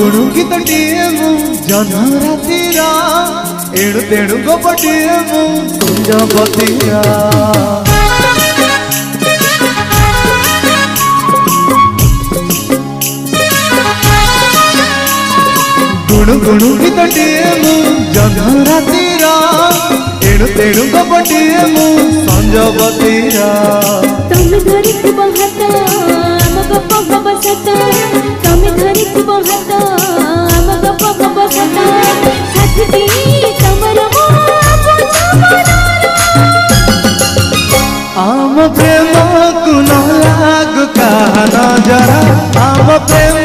गुणु गीतटिए मु जन्म रातिरा एणु तेणु गपटिए मु कुंजपतिरा गुणु गुणु गीतटिए मु जन्म रातिरा एणु तेणु गपटिए मु संजपतिरा तुम धरित बहता आम गप गप सता तुम धरित बहता आम गप गप सता साथी तमर आम प्रेम को न लाग का नजरा आम प्रेम